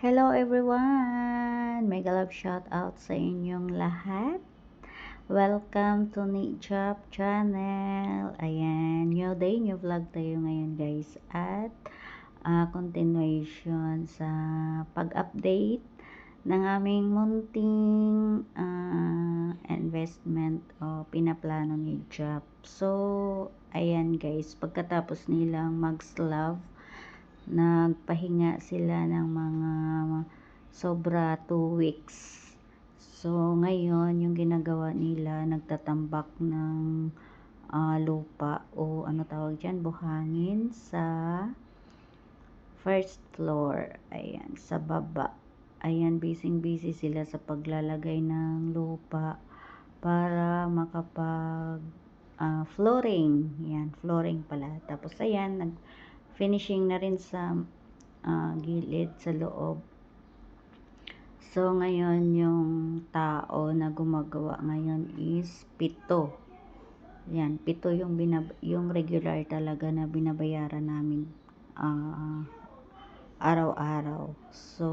Hello everyone! Mega love shout out sa inyong lahat. Welcome to Nijab channel. Ayan, new day, new vlog tayo ngayon guys. At continuation sa pag-update ng aming munting investment o pinaplano ni Job. So, ayan guys, pagkatapos nilang mag-slave, nagpahinga sila ng mga sobra 2 weeks. So, ngayon, yung ginagawa nila, nagtatambak ng lupa o ano tawag dyan, buhangin sa first floor. Ayan, sa baba. Ayan, busy sila sa paglalagay ng lupa para makapag flooring. Yan, flooring pala. Tapos, ayan, finishing na rin sa gilid sa loob. So, ngayon yung tao na gumagawa ngayon is 7. Yan, 7 yung regular talaga na binabayaran namin araw-araw. So,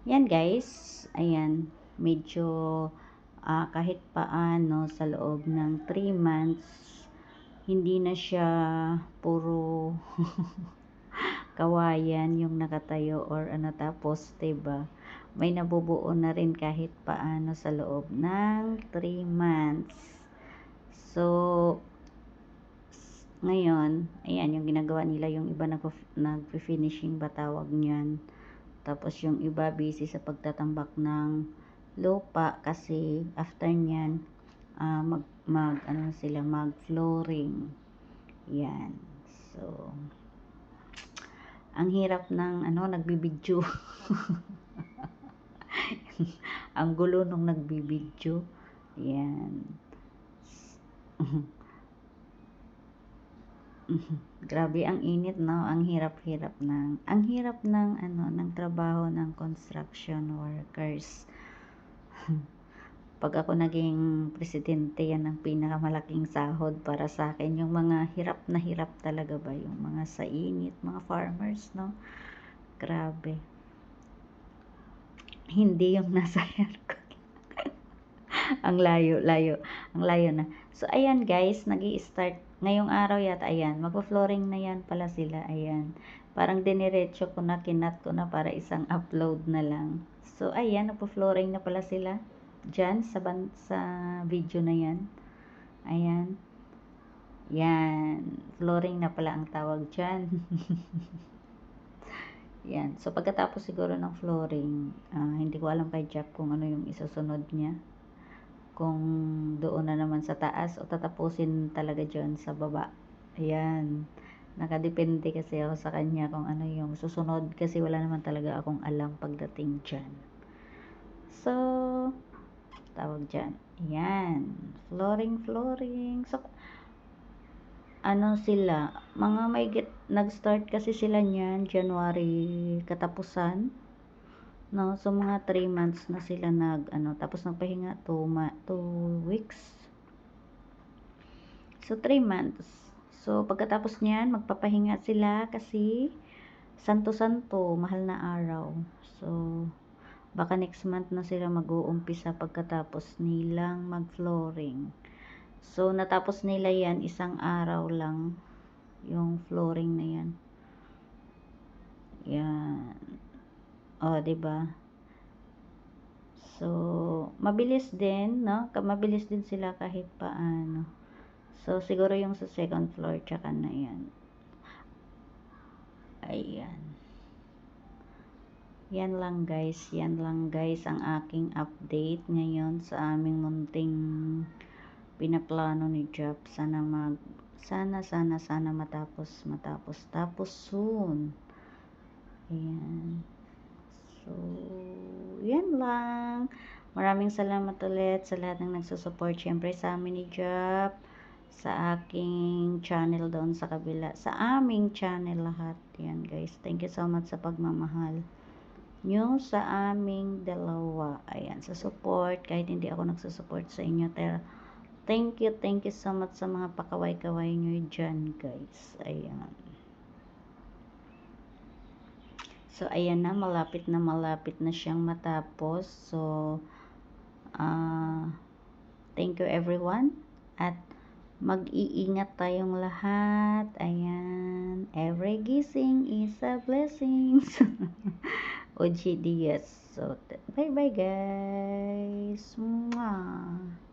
yan guys. Ayan, medyo kahit paano sa loob ng 3 months, hindi na siya puro kawayan yung nakatayo or ano tapos, diba? May nabubuo na rin kahit paano sa loob ng 3 months. So, ngayon, ayan yung ginagawa nila, yung iba nag-finishing ba tawag niyan. Tapos yung iba busy sa pagtatambak ng lupa kasi after niyan, mag-flooring. Yan. So, ang hirap ng nagbibidyo. Ang gulo nung nagbibidyo. Yan. Grabe ang init, no? Ang hirap ng trabaho ng construction workers. Pag ako naging presidente, yan ang pinakamalaking sahod para sa akin. Yung mga hirap na hirap talaga ba, yung mga sa init, mga farmers, no? Grabe. Hindi yung nasa aircon. Ang layo na. So, ayan guys, nag-i-start. Ngayong araw yata, ayan, magpo-flooring na yan pala sila, ayan. Parang diniretso ko na, kinat ko na para isang upload na lang. So, ayan, nagpo-flooring na pala sila. Diyan, sa video na yan. Ayan. Yan. Flooring na pala ang tawag dyan. Yan. So, pagkatapos siguro ng flooring, hindi ko alam kay Jack kung ano yung isusunod niya. Kung doon na naman sa taas o tatapusin talaga dyan sa baba. Ayan. Nakadepende kasi ako sa kanya kung ano yung susunod kasi wala naman talaga akong alam pagdating dyan. So, tawag dyan. Ayan. Flooring. So, sila, mga nag-start kasi sila niyan, January katapusan. No, so mga 3 months na sila tapos nagpahinga 2 weeks. So, 3 months. So, pagkatapos niyan, magpapahinga sila kasi Santo-Santo, mahal na araw. So, baka next month na sila mag-uumpisa pagkatapos nilang mag-flooring. So, natapos nila yan, isang araw lang yung flooring na yan. Yan. O, diba? So, mabilis din, no? Mabilis din sila kahit paano. So, siguro yung sa second floor, tsaka na yan. Ayan. Yan lang guys ang aking update ngayon sa aming munting pinaplano ni Job. Sana matapos soon. Ayan. So, yan lang. Maraming salamat ulit sa lahat ng nagsusupport syempre sa amin ni Job, sa aking channel doon sa kabila, sa aming channel lahat. Yan guys, thank you so much sa pagmamahal nyo sa aming dalawa. Ayan, sa support, kahit hindi ako nagsusupport sa inyo, pero thank you so much sa mga pakaway-kaway nyo dyan guys. Ayan. So, ayan na, malapit na siyang matapos. So, thank you everyone. At mag-iingat tayong lahat. Ayan. Every gising is a blessing. OG Diaz. So, bye-bye guys. Mwah.